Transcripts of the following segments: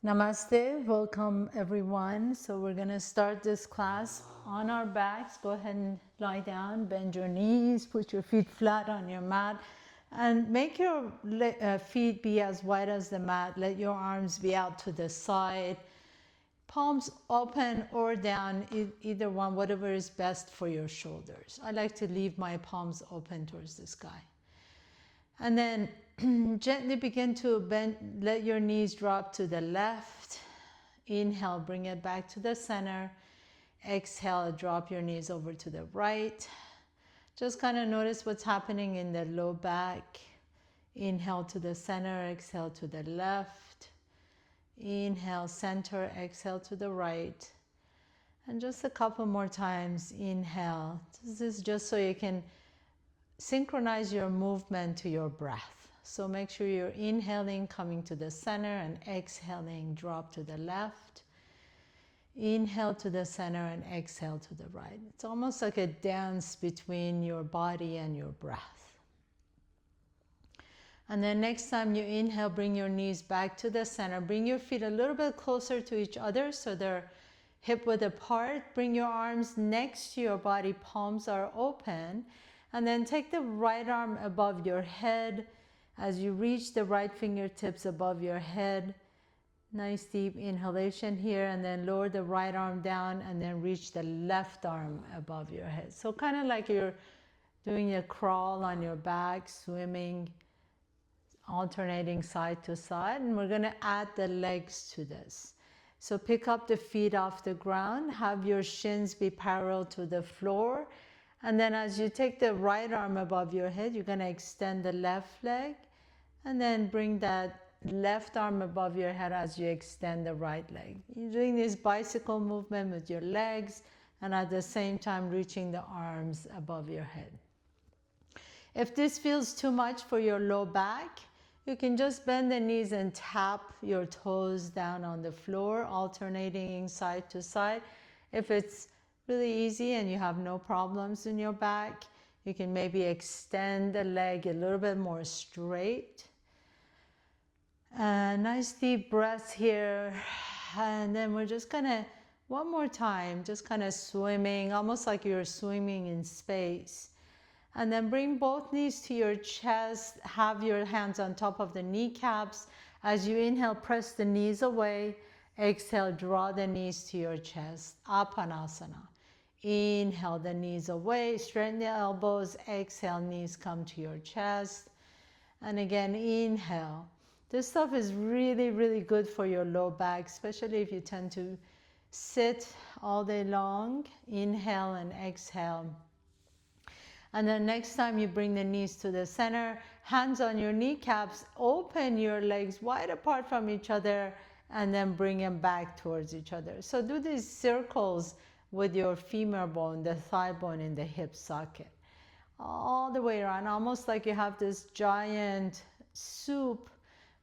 Namaste, welcome everyone. So we're going to start this class on our backs. Go ahead and lie down, bend your knees, put your feet flat on your mat, and make your feet be as wide as the mat. Let your arms be out to the side, palms open or down, either one, whatever is best for your shoulders. I like to leave my palms open towards the sky. And then gently begin to bend, let your knees drop to the left. Inhale, bring it back to the center. Exhale, drop your knees over to the right. Just kind of notice what's happening in the low back. Inhale to the center, exhale to the left. Inhale, center, exhale to the right. And just a couple more times, inhale. This is just so you can synchronize your movement to your breath. So make sure you're inhaling, coming to the center, and exhaling, drop to the left. Inhale to the center and exhale to the right. It's almost like a dance between your body and your breath. And then next time you inhale, bring your knees back to the center. Bring your feet a little bit closer to each other so they're hip width apart. Bring your arms next to your body, palms are open. And then take the right arm above your head as you reach the right fingertips above your head. Nice deep inhalation here, and then lower the right arm down and then reach the left arm above your head. So kind of like you're doing a crawl on your back, swimming, alternating side to side. And we're going to add the legs to this. So pick up the feet off the ground, have your shins be parallel to the floor. And then as you take the right arm above your head, you're going to extend the left leg and then bring that left arm above your head as you extend the right leg. You're doing this bicycle movement with your legs and at the same time reaching the arms above your head. If this feels too much for your low back, you can just bend the knees and tap your toes down on the floor, alternating side to side. If it's really easy and you have no problems in your back, you can maybe extend the leg a little bit more straight. Nice deep breaths here. And then we're just gonna, one more time, just kind of swimming, almost like you're swimming in space. And then bring both knees to your chest, have your hands on top of the kneecaps. As you inhale, press the knees away. Exhale, draw the knees to your chest, Apanasana. Inhale the knees away, straighten the elbows. Exhale, knees come to your chest. And again, inhale. This stuff is really, really good for your low back, especially if you tend to sit all day long. Inhale and exhale. And then next time you bring the knees to the center, hands on your kneecaps, open your legs wide apart from each other, and then bring them back towards each other. So do these circles with your femur bone, the thigh bone in the hip socket, all the way around, almost like you have this giant soup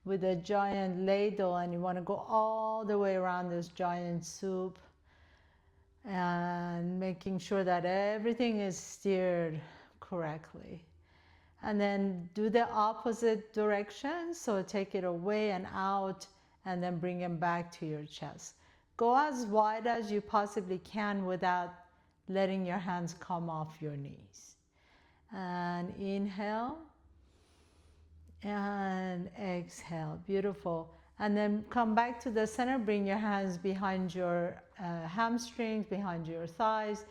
with a giant ladle and you want to go all the way around this giant soup and making sure that everything is steered correctly. And then do the opposite direction, so take it away and out and then bring them back to your chest. Go as wide as you possibly can without letting your hands come off your knees. And inhale and exhale. Beautiful. And then come back to the center. Bring your hands behind your hamstrings, behind your thighs.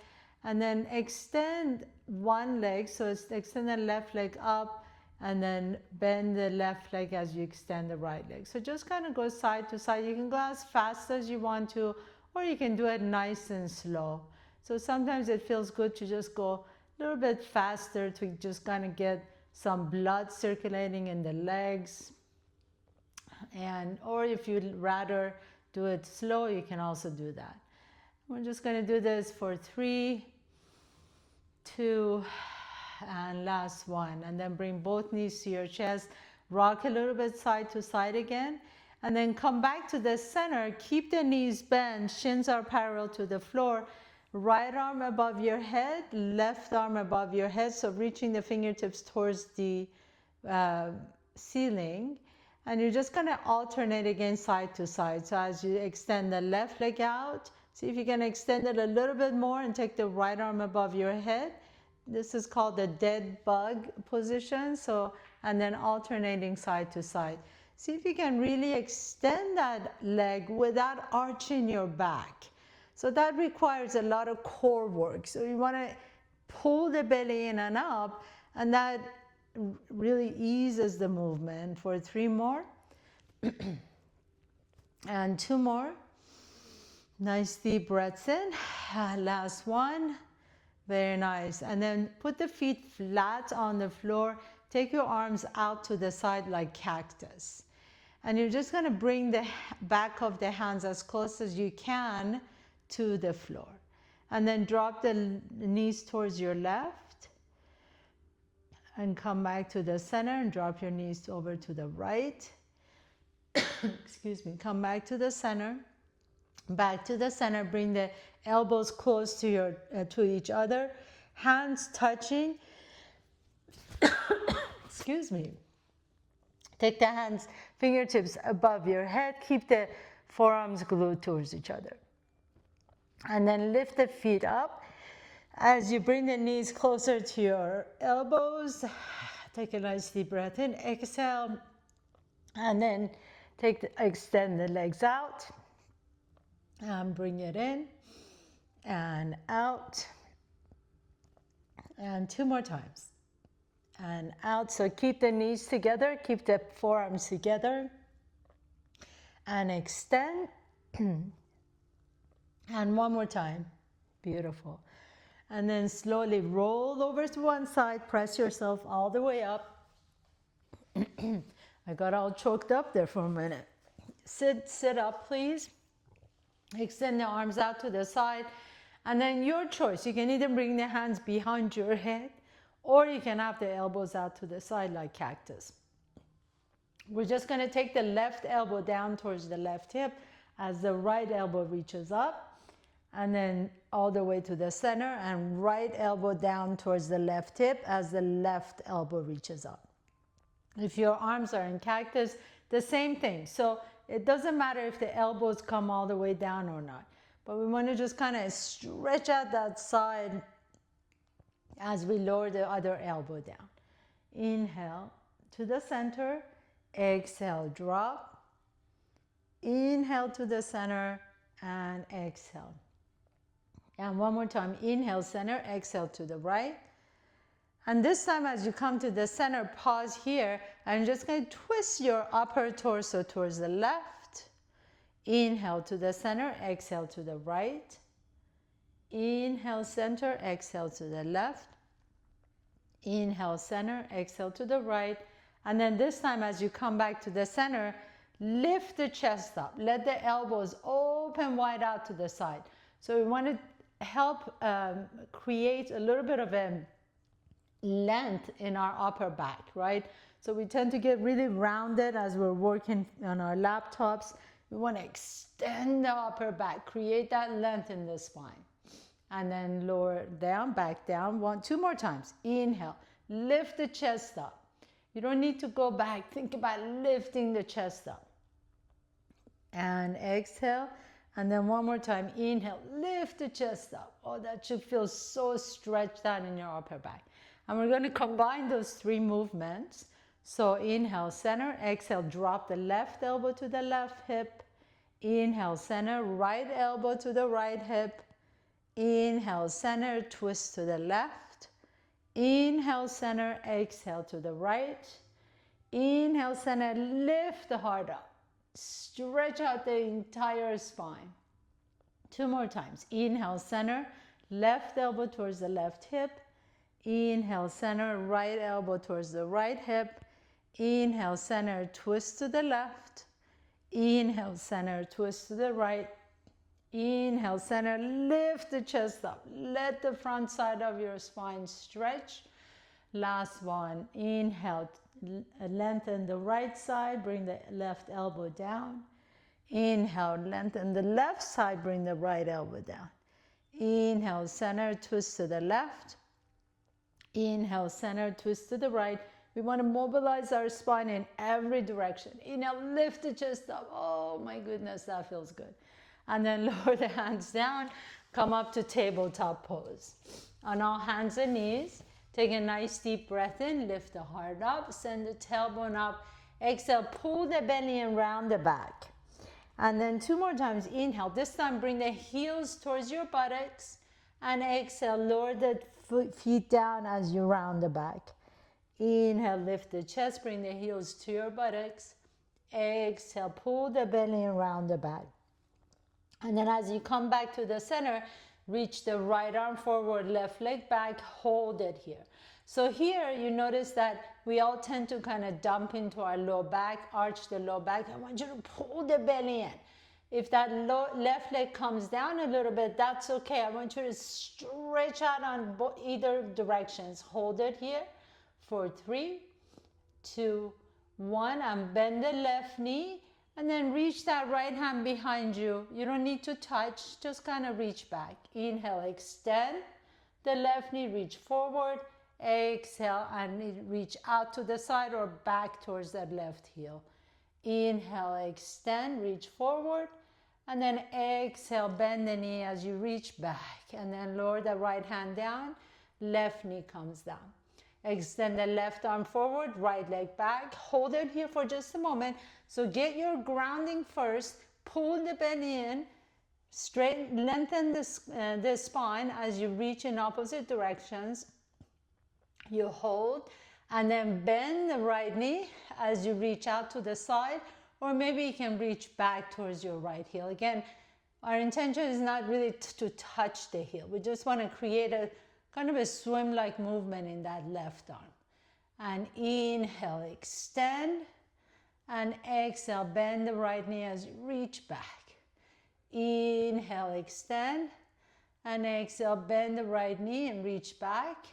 And then extend one leg. So extend the left leg up and then bend the left leg as you extend the right leg. So just kind of go side to side. You can go as fast as you want to, or you can do it nice and slow. So sometimes it feels good to just go a little bit faster to just kind of get some blood circulating in the legs. Or if you'd rather do it slow, you can also do that. We're just going to do this for 3, 2, and last one. And then bring both knees to your chest. Rock a little bit side to side again. And then come back to the center. Keep the knees bent. Shins are parallel to the floor. Right arm above your head, left arm above your head. So reaching the fingertips towards the ceiling. And you're just gonna alternate again side to side. So as you extend the left leg out, see if you can extend it a little bit more and take the right arm above your head. This is called the dead bug position. So, and then alternating side to side. See if you can really extend that leg without arching your back. So that requires a lot of core work. So you wanna pull the belly in and up, and that really eases the movement. For 3 more. And 2 more. Nice deep breaths in. Last one. Very nice. And then put the feet flat on the floor. Take your arms out to the side like cactus. And you're just going to bring the back of the hands as close as you can to the floor. And then drop the knees towards your left. And come back to the center and drop your knees over to the right. Excuse me. Come back to the center. Back to the center. Bring the elbows close to to each other. Hands touching. Excuse me. Take the hands, fingertips above your head. Keep the forearms glued towards each other. And then lift the feet up. As you bring the knees closer to your elbows, take a nice deep breath in. Exhale. And then extend the legs out. And bring it in. And out. And 2 more times. And out. So keep the knees together, keep the forearms together, and extend. And 1 more time. Beautiful. And then slowly roll over to one side, press yourself all the way up. I got all choked up there for a minute. Sit up, please. Extend the arms out to the side. And then your choice. You can either bring the hands behind your head, or you can have the elbows out to the side like cactus. We're just going to take the left elbow down towards the left hip as the right elbow reaches up, and then all the way to the center, and right elbow down towards the left hip as the left elbow reaches up. If your arms are in cactus, the same thing. So it doesn't matter if the elbows come all the way down or not, but we want to just kind of stretch out that side as we lower the other elbow down. Inhale to the center, exhale, drop. Inhale to the center and exhale. And 1 more time, inhale center, exhale to the right. And this time as you come to the center, pause here. I'm just going to twist your upper torso towards the left. Inhale to the center, exhale to the right. Inhale center, exhale to the left. Inhale center, exhale to the right. And then this time as you come back to the center, lift the chest up. Let the elbows open wide out to the side. So we want to help create a little bit of a length in our upper back, right? So we tend to get really rounded as we're working on our laptops. We want to extend the upper back, create that length in the spine. And then lower down, back down. 2 more times. Inhale, lift the chest up. You don't need to go back. Think about lifting the chest up. And exhale. And then 1 more time. Inhale, lift the chest up. Oh, that should feel so stretched out in your upper back. And we're going to combine those 3 movements. So inhale, center. Exhale, drop the left elbow to the left hip. Inhale, center. Right elbow to the right hip. Inhale, center, twist to the left. Inhale, center, exhale to the right. Inhale, center, lift the heart up. Stretch out the entire spine. 2 more times. Inhale, center, left elbow towards the left hip. Inhale, center, right elbow towards the right hip. Inhale, center, twist to the left. Inhale, center, twist to the right. Inhale, center, lift the chest up. Let the front side of your spine stretch. Last one. Inhale, lengthen the right side, bring the left elbow down. Inhale, lengthen the left side, bring the right elbow down. Inhale, center, twist to the left. Inhale, center, twist to the right. We want to mobilize our spine in every direction. Inhale, lift the chest up. Oh my goodness, that feels good. And then lower the hands down, come up to tabletop pose. On all hands and knees, take a nice deep breath in, lift the heart up, send the tailbone up. Exhale, pull the belly in, round the back. And then 2 more times, inhale. This time bring the heels towards your buttocks. And exhale, lower the feet down as you round the back. Inhale, lift the chest, bring the heels to your buttocks. Exhale, pull the belly around the back. And then as you come back to the center, reach the right arm forward, left leg back, hold it here. So here you notice that we all tend to kind of dump into our low back, arch the low back. I want you to pull the belly in. If that left leg comes down a little bit, that's okay. I want you to stretch out on either directions. Hold it here for 3, 2, 1, and bend the left knee, and then reach that right hand behind you. You don't need to touch, just kind of reach back. Inhale, extend the left knee, reach forward. Exhale, and reach out to the side or back towards that left heel. Inhale, extend, reach forward, and then exhale, bend the knee as you reach back, and then lower the right hand down, left knee comes down. Extend the left arm forward, right leg back. Hold it here for just a moment. So get your grounding first. Pull the belly in. Straight, lengthen the spine as you reach in opposite directions. You hold and then bend the right knee as you reach out to the side, or maybe you can reach back towards your right heel. Again, our intention is not really to touch the heel. We just want to create a kind of a swim-like movement in that left arm. And inhale, extend, and exhale, bend the right knee as you reach back. Inhale, extend, and exhale, bend the right knee and reach back.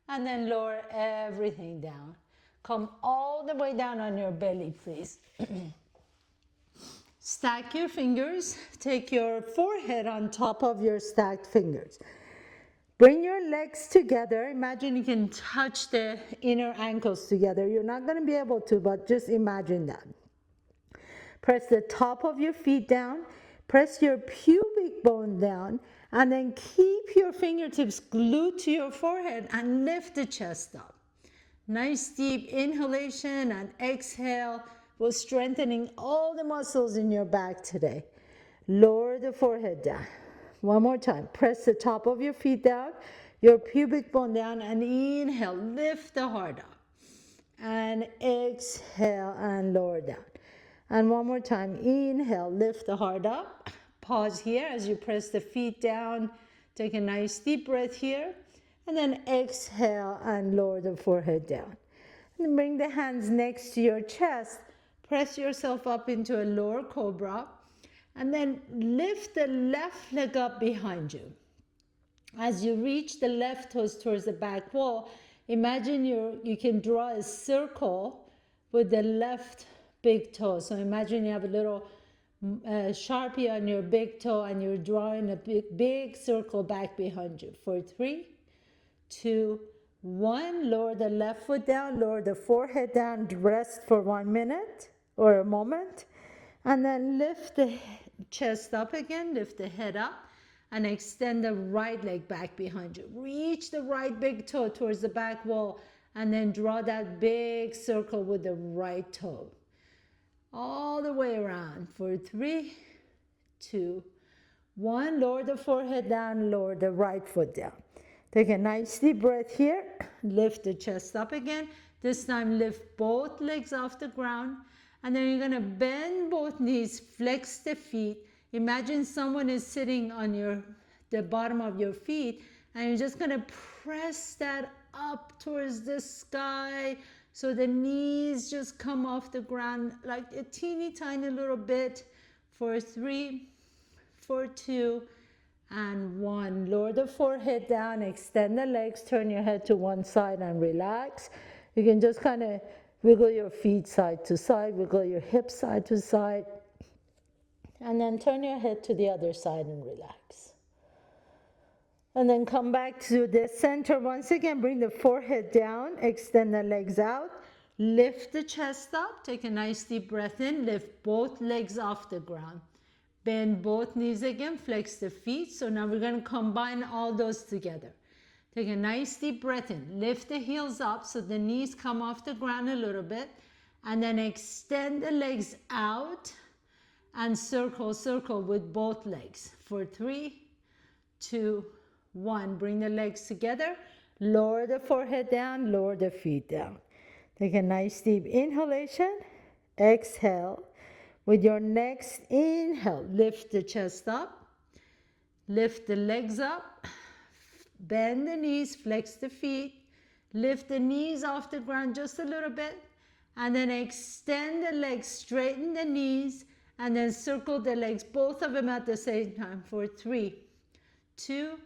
And then lower everything down. Come all the way down on your belly, please. Stack your fingers. Take your forehead on top of your stacked fingers. Bring your legs together. Imagine you can touch the inner ankles together. You're not going to be able to, but just imagine that. Press the top of your feet down. Press your pubic bone down. And then keep your fingertips glued to your forehead and lift the chest up. Nice deep inhalation and exhale. We're strengthening all the muscles in your back today. Lower the forehead down. One more time. Press the top of your feet down, your pubic bone down, and inhale. Lift the heart up. And exhale and lower down. And one more time. Inhale. Lift the heart up. Pause here as you press the feet down. Take a nice deep breath here. And then exhale and lower the forehead down. And then bring the hands next to your chest. Press yourself up into a lower cobra. And then lift the left leg up behind you. As you reach the left toes towards the back wall, imagine you can draw a circle with the left big toe. So imagine you have a little Sharpie on your big toe and you're drawing a big circle back behind you. For 3, 2, 1. Lower the left foot down, lower the forehead down, rest for 1 minute or a moment. And then lift the chest up again, lift the head up, and extend the right leg back behind you. Reach the right big toe towards the back wall, and then draw that big circle with the right toe. All the way around for 3, 2, 1. Lower the forehead down, lower the right foot down. Take a nice deep breath here. Lift the chest up again. This time lift both legs off the ground. And then you're going to bend both knees, flex the feet. Imagine someone is sitting on the bottom of your feet, and you're just going to press that up towards the sky so the knees just come off the ground like a teeny tiny little bit. For 3, for 2, and 1. Lower the forehead down, extend the legs, turn your head to one side and relax. You can just kind of wiggle your feet side to side, wiggle your hips side to side, and then turn your head to the other side and relax. And then come back to the center once again. Bring the forehead down, extend the legs out, lift the chest up, take a nice deep breath in, lift both legs off the ground. Bend both knees again, flex the feet. So now we're going to combine all those together. Take a nice deep breath in, lift the heels up so the knees come off the ground a little bit, and then extend the legs out and circle, circle with both legs for 3, 2, 1. Bring the legs together, lower the forehead down, lower the feet down. Take a nice deep inhalation, exhale. With your next inhale, lift the chest up, lift the legs up, bend the knees, flex the feet, lift the knees off the ground just a little bit, and then extend the legs, straighten the knees, and then circle the legs, both of them at the same time for 3, 2,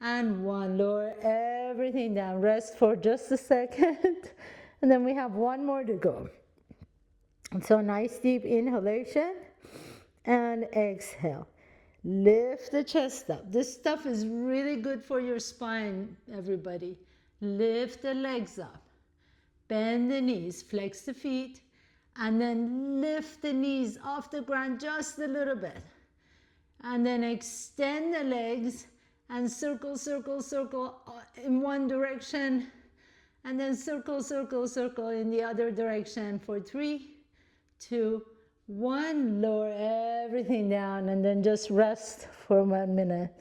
and 1. Lower everything down. Rest for just a second. And then we have one more to go. So nice deep inhalation and exhale. Lift the chest up. This stuff is really good for your spine, everybody. Lift the legs up. Bend the knees, flex the feet, and then lift the knees off the ground just a little bit. And then extend the legs and circle, circle, circle in one direction, and then circle, circle, circle in the other direction for 3, 2, 1. Lower everything down and then just rest for 1 minute.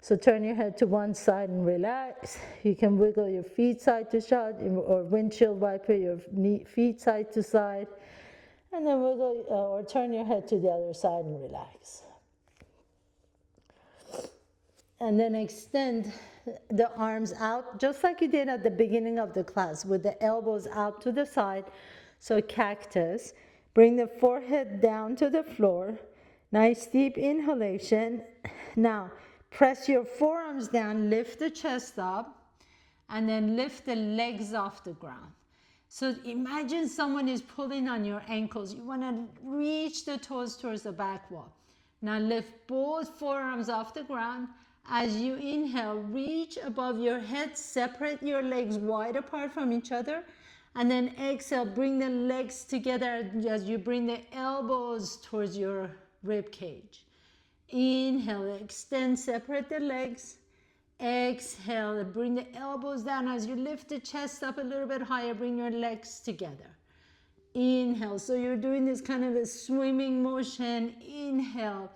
So turn your head to one side and relax. You can wiggle your feet side to side or windshield wiper your feet side to side. And then wiggle or turn your head to the other side and relax. And then extend the arms out just like you did at the beginning of the class with the elbows out to the side. So cactus. Bring the forehead down to the floor. Nice deep inhalation. Now press your forearms down, lift the chest up, and then lift the legs off the ground. So imagine someone is pulling on your ankles. You want to reach the toes towards the back wall. Now lift both forearms off the ground. As you inhale, reach above your head, separate your legs wide apart from each other, and then exhale, bring the legs together as you bring the elbows towards your rib cage. Inhale, extend, separate the legs. Exhale, bring the elbows down as you lift the chest up a little bit higher, bring your legs together. Inhale, so you're doing this kind of a swimming motion. Inhale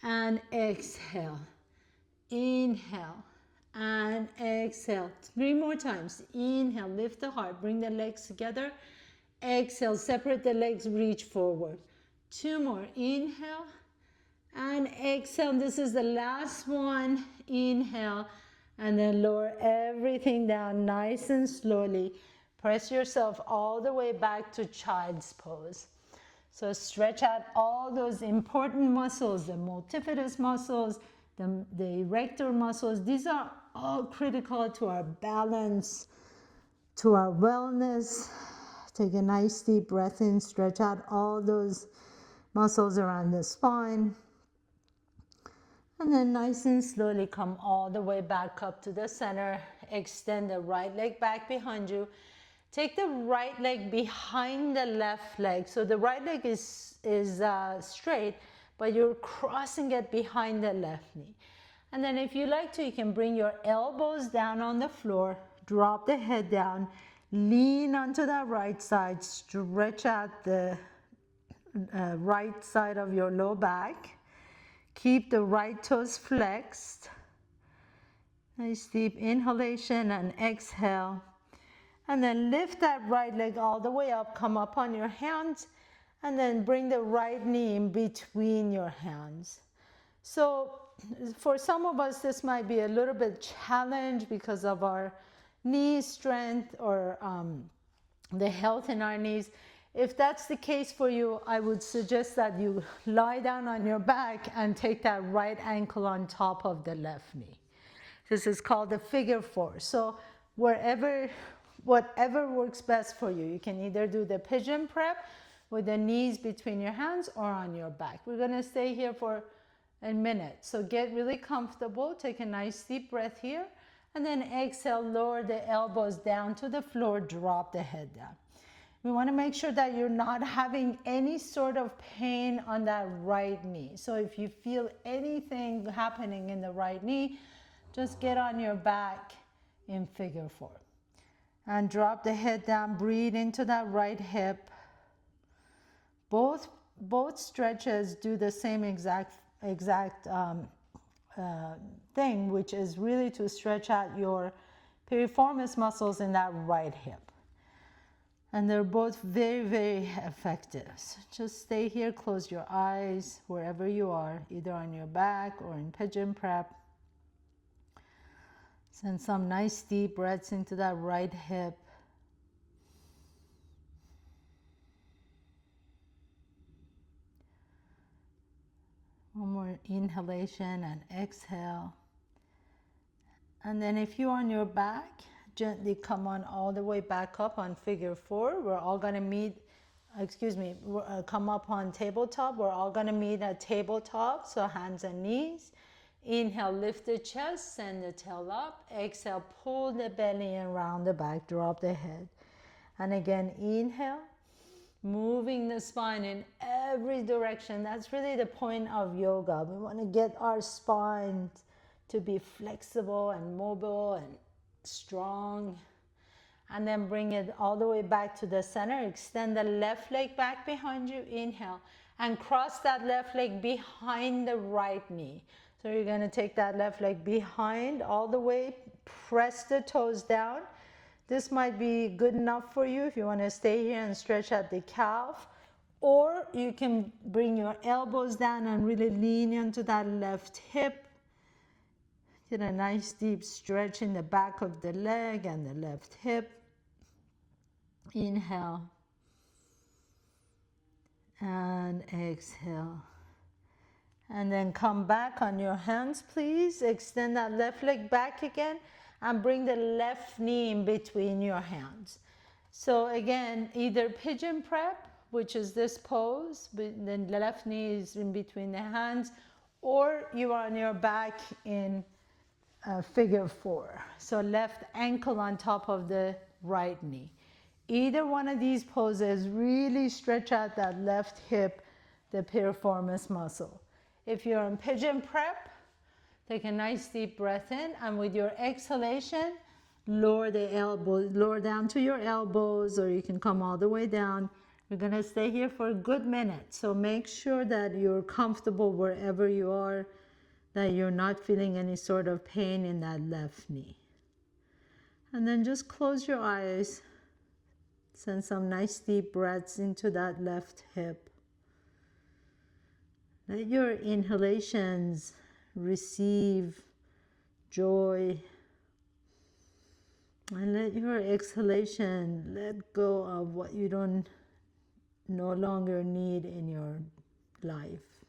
and exhale. Inhale and exhale. 3 more times. Inhale, lift the heart, bring the legs together. Exhale, separate the legs, reach forward. 2 more. Inhale and exhale. This is the last one. Inhale and then lower everything down nice and slowly. Press yourself all the way back to child's pose. So stretch out all those important muscles, the multifidus muscles, the erector muscles. These are all critical to our balance, to our wellness. Take a nice deep breath in, stretch out all those muscles around the spine. And then nice and slowly come all the way back up to the center. Extend the right leg back behind you. Take the right leg behind the left leg. So the right leg is straight, but you're crossing it behind the left knee. And then if you like to, you can bring your elbows down on the floor, drop the head down, lean onto that right side, stretch out the right side of your low back. Keep the right toes flexed. Nice deep inhalation and exhale. And then lift that right leg all the way up, come up on your hands, and then bring the right knee in between your hands. So for some of us, this might be a little bit challenge because of our knee strength or the health in our knees. If that's the case for you, I would suggest that you lie down on your back and take that right ankle on top of the left knee. This is called the figure 4. So whatever works best for you. You can either do the pigeon prep with the knees between your hands or on your back. We're going to stay here for in minutes. So get really comfortable. Take a nice deep breath here. And then exhale, lower the elbows down to the floor, drop the head down. We want to make sure that you're not having any sort of pain on that right knee. So if you feel anything happening in the right knee, just get on your back in figure 4. And drop the head down, breathe into that right hip. Both stretches do the same exact thing, which is really to stretch out your piriformis muscles in that right hip. And they're both very, very effective. So just stay here, close your eyes wherever you are, either on your back or in pigeon prep. Send some nice deep breaths into that right hip. One more inhalation and exhale. And then if you're on your back, gently come on all the way back up on figure 4. We're all going to meet, come up on tabletop. We're all going to meet at tabletop, so hands and knees. Inhale, lift the chest, send the tail up. Exhale, pull the belly and round the back, drop the head. And again, inhale, moving the spine in every direction. That's really the point of yoga. We want to get our spine to be flexible and mobile and strong. And then bring it all the way back to the center. Extend the left leg back behind you. Inhale. And cross that left leg behind the right knee. So you're going to take that left leg behind all the way. Press the toes down. This might be good enough for you if you want to stay here and stretch out the calf. Or you can bring your elbows down and really lean into that left hip. Get a nice deep stretch in the back of the leg and the left hip. Inhale. And exhale. And then come back on your hands, please. Extend that left leg back again and bring the left knee in between your hands. So again, either pigeon prep, which is this pose, but then the left knee is in between the hands, or you are on your back in figure 4. So left ankle on top of the right knee. Either one of these poses really stretch out that left hip, the piriformis muscle. If you're in pigeon prep, take a nice deep breath in, and with your exhalation, lower the elbows, lower down to your elbows, or you can come all the way down. We're going to stay here for a good minute, so make sure that you're comfortable wherever you are, that you're not feeling any sort of pain in that left knee. And then just close your eyes, send some nice deep breaths into that left hip. Let your inhalations receive joy, and let your exhalation let go of what you no longer need in your life.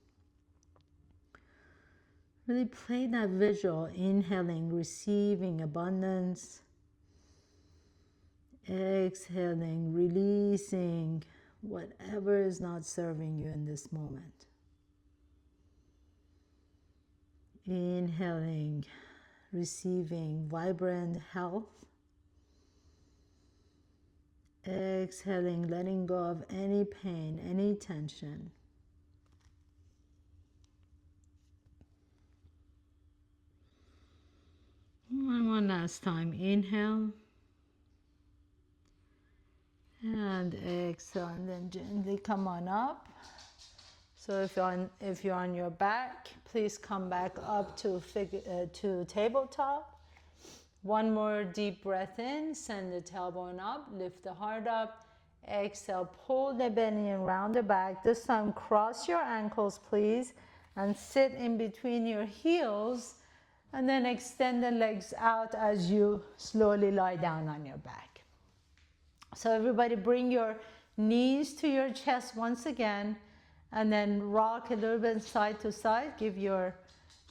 Really play that visual, inhaling, receiving abundance, exhaling, releasing whatever is not serving you in this moment. Inhaling, receiving vibrant health. Exhaling, letting go of any pain, any tension. And one last time, inhale. And exhale, and then gently come on up. So if you're on your back, please come back up to tabletop. One more deep breath in, send the tailbone up, lift the heart up. Exhale, pull the belly and round the back. This time cross your ankles, please, and sit in between your heels, and then extend the legs out as you slowly lie down on your back. So everybody bring your knees to your chest once again, and then rock a little bit side to side. Give your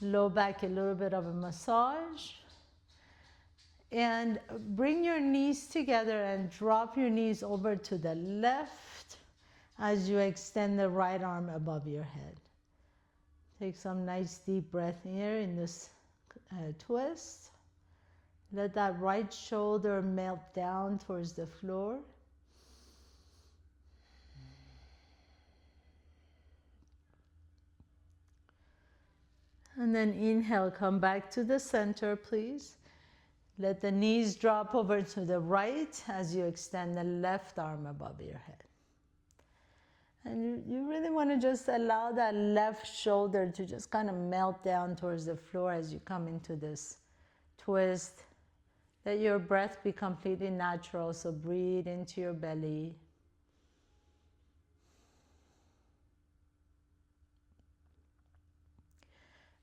low back a little bit of a massage. And bring your knees together and drop your knees over to the left as you extend the right arm above your head. Take some nice deep breath here in this twist. Let that right shoulder melt down towards the floor. And then inhale, come back to the center, please. Let the knees drop over to the right as you extend the left arm above your head. And you really want to just allow that left shoulder to just kind of melt down towards the floor as you come into this twist. Let your breath be completely natural, so breathe into your belly.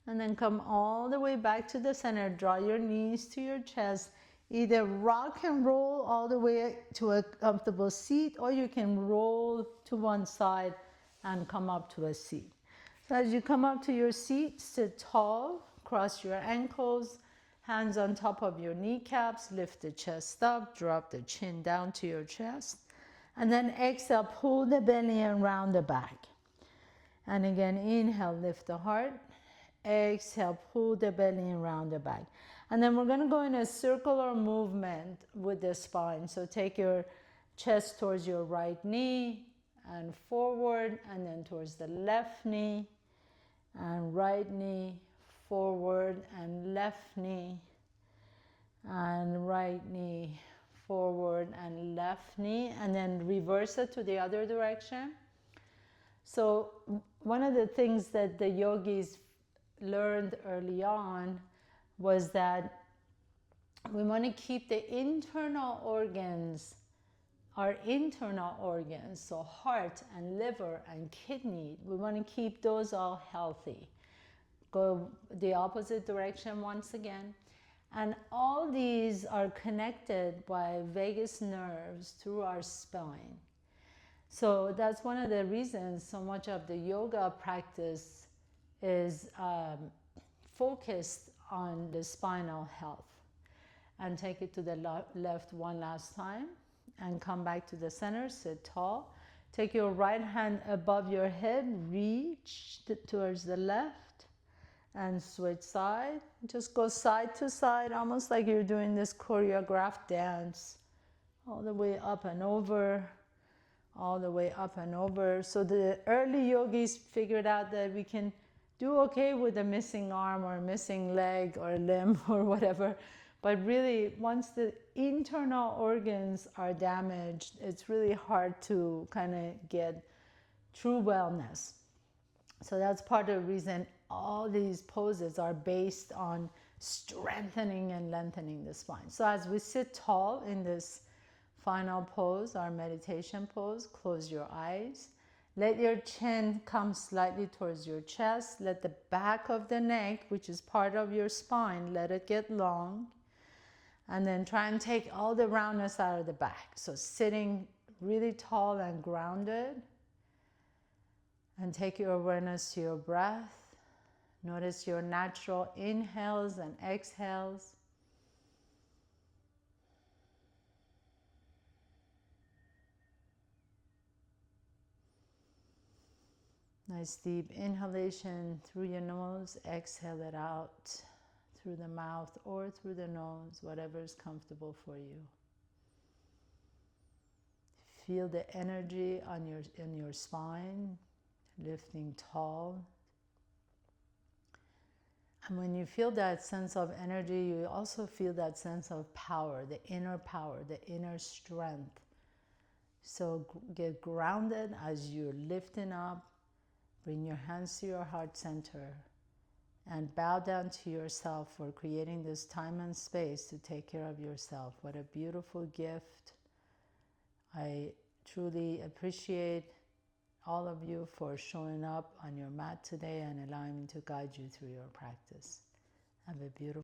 And then come all the way back to the center. Draw your knees to your chest. Either rock and roll all the way to a comfortable seat, or you can roll to one side and come up to a seat. So as you come up to your seat, sit tall, cross your ankles, hands on top of your kneecaps, lift the chest up, drop the chin down to your chest. And then exhale, pull the belly around the back. And again, inhale, lift the heart. Exhale, pull the belly around the back. And then we're going to go in a circular movement with the spine. So take your chest towards your right knee and forward, and then towards the left knee and right knee, forward and left knee and right knee, forward and left knee, and then reverse it to the other direction. So one of the things that the yogis learned early on was that we want to keep the internal organs, our internal organs, so heart and liver and kidney, we want to keep those all healthy. Go the opposite direction once again. And all these are connected by vagus nerves through our spine. So that's one of the reasons so much of the yoga practice is focused on the spinal health. And take it to the left one last time and come back to the center, sit tall. Take your right hand above your head, reach towards the left and switch side. Just go side to side, almost like you're doing this choreographed dance. All the way up and over, all the way up and over. So the early yogis figured out that we can do okay with a missing arm or missing leg or limb or whatever. But really, once the internal organs are damaged, it's really hard to kind of get true wellness. So that's part of the reason all these poses are based on strengthening and lengthening the spine. So as we sit tall in this final pose, our meditation pose, close your eyes. Let your chin come slightly towards your chest. Let the back of the neck, which is part of your spine, let it get long. And then try and take all the roundness out of the back. So sitting really tall and grounded. And take your awareness to your breath. Notice your natural inhales and exhales. Nice deep inhalation through your nose. Exhale it out through the mouth or through the nose, whatever is comfortable for you. Feel the energy in your spine, lifting tall. And when you feel that sense of energy, you also feel that sense of power, the inner strength. So get grounded as you're lifting up. Bring your hands to your heart center and bow down to yourself for creating this time and space to take care of yourself. What a beautiful gift. I truly appreciate all of you for showing up on your mat today and allowing me to guide you through your practice. Have a beautiful